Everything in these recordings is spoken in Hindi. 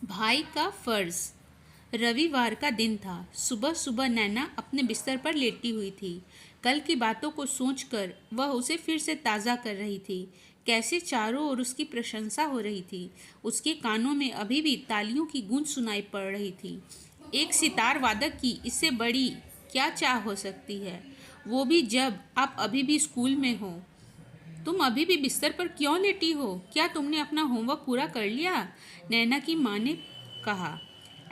भाई का फर्ज। रविवार का दिन था। सुबह सुबह नैना अपने बिस्तर पर लेटी हुई थी। कल की बातों को सोचकर वह उसे फिर से ताज़ा कर रही थी। कैसे चारों ओर उसकी प्रशंसा हो रही थी। उसके कानों में अभी भी तालियों की गूंज सुनाई पड़ रही थी। एक सितार वादक की इससे बड़ी क्या चाह हो सकती है, वो भी जब आप अभी भी स्कूल में हो। तुम अभी भी बिस्तर पर क्यों लेटी हो? क्या तुमने अपना होमवर्क पूरा कर लिया? नैना की माँ ने कहा।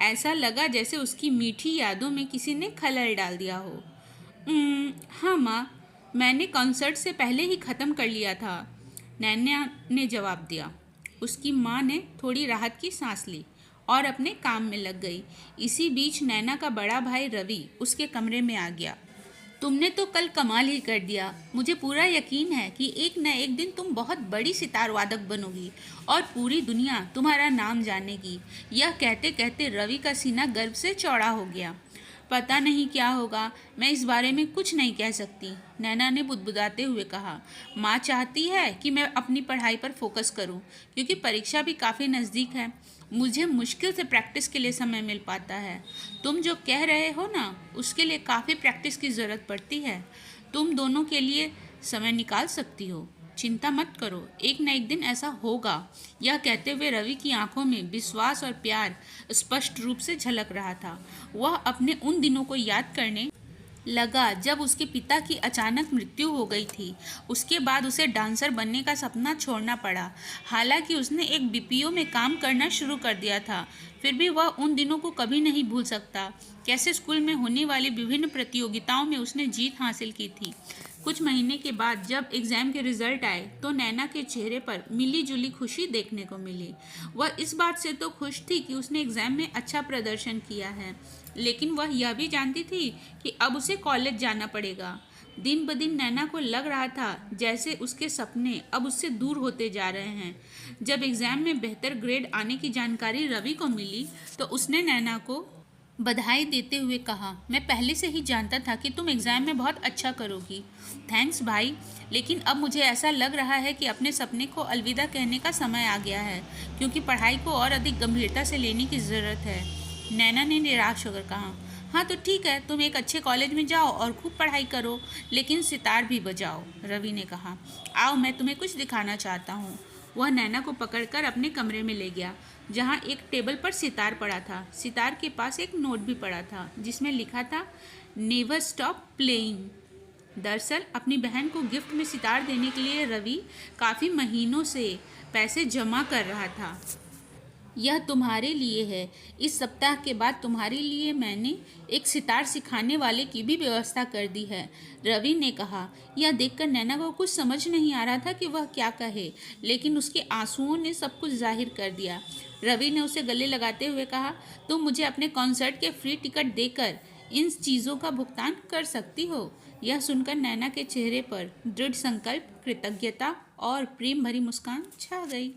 ऐसा लगा जैसे उसकी मीठी यादों में किसी ने खलल डाल दिया हो। हाँ माँ, मैंने कॉन्सर्ट से पहले ही ख़त्म कर लिया था, नैना ने जवाब दिया। उसकी माँ ने थोड़ी राहत की सांस ली और अपने काम में लग गई। इसी बीच नैना का बड़ा भाई रवि उसके कमरे में आ गया। तुमने तो कल कमाल ही कर दिया। मुझे पूरा यकीन है कि एक न एक दिन तुम बहुत बड़ी सितार वादक बनोगी और पूरी दुनिया तुम्हारा नाम जानेगी। यह कहते कहते रवि का सीना गर्व से चौड़ा हो गया। पता नहीं क्या होगा, मैं इस बारे में कुछ नहीं कह सकती, नैना ने बुदबुदाते हुए कहा। माँ चाहती है कि मैं अपनी पढ़ाई पर फोकस करूं, क्योंकि परीक्षा भी काफ़ी नज़दीक है। मुझे मुश्किल से प्रैक्टिस के लिए समय मिल पाता है। तुम जो कह रहे हो ना, उसके लिए काफ़ी प्रैक्टिस की ज़रूरत पड़ती है। तुम दोनों के लिए समय निकाल सकती हो। चिंता मत करो, एक न एक दिन ऐसा होगा। यह कहते हुए रवि की आंखों में विश्वास और प्यार स्पष्ट रूप से झलक रहा था। वह अपने उन दिनों को याद करने लगा जब उसके पिता की अचानक मृत्यु हो गई थी। उसके बाद उसे डांसर बनने का सपना छोड़ना पड़ा। हालांकि उसने एक बीपीओ में काम करना शुरू कर दिया था, फिर भी वह उन दिनों को कभी नहीं भूल सकता। कैसे स्कूल में होने वाली विभिन्न प्रतियोगिताओं में उसने जीत हासिल की थी। कुछ महीने के बाद जब एग्ज़ाम के रिजल्ट आए तो नैना के चेहरे पर मिली जुली खुशी देखने को मिली। वह इस बात से तो खुश थी कि उसने एग्ज़ाम में अच्छा प्रदर्शन किया है, लेकिन वह यह भी जानती थी कि अब उसे कॉलेज जाना पड़ेगा। दिन ब दिन नैना को लग रहा था जैसे उसके सपने अब उससे दूर होते जा रहे हैं। जब एग्ज़ाम में बेहतर ग्रेड आने की जानकारी रवि को मिली तो उसने नैना को बधाई देते हुए कहा, मैं पहले से ही जानता था कि तुम एग्ज़ाम में बहुत अच्छा करोगी। थैंक्स भाई, लेकिन अब मुझे ऐसा लग रहा है कि अपने सपने को अलविदा कहने का समय आ गया है, क्योंकि पढ़ाई को और अधिक गंभीरता से लेने की ज़रूरत है, नैना ने निराश होकर कहा। हाँ तो ठीक है, तुम एक अच्छे कॉलेज में जाओ और खूब पढ़ाई करो, लेकिन सितार भी बजाओ, रवि ने कहा। आओ, मैं तुम्हें कुछ दिखाना चाहता हूँ। वह नैना को पकड़कर अपने कमरे में ले गया, जहाँ एक टेबल पर सितार पड़ा था। सितार के पास एक नोट भी पड़ा था जिसमें लिखा था, नेवर स्टॉप प्लेइंग। दरअसल अपनी बहन को गिफ्ट में सितार देने के लिए रवि काफ़ी महीनों से पैसे जमा कर रहा था। यह तुम्हारे लिए है। इस सप्ताह के बाद तुम्हारे लिए मैंने एक सितार सिखाने वाले की भी व्यवस्था कर दी है, रवि ने कहा। यह देखकर नैना को कुछ समझ नहीं आ रहा था कि वह क्या कहे, लेकिन उसके आंसुओं ने सब कुछ जाहिर कर दिया। रवि ने उसे गले लगाते हुए कहा, तुम मुझे अपने कॉन्सर्ट के फ्री टिकट देकर इन चीज़ों का भुगतान कर सकती हो। यह सुनकर नैना के चेहरे पर दृढ़ संकल्प, कृतज्ञता और प्रेम भरी मुस्कान छा गई।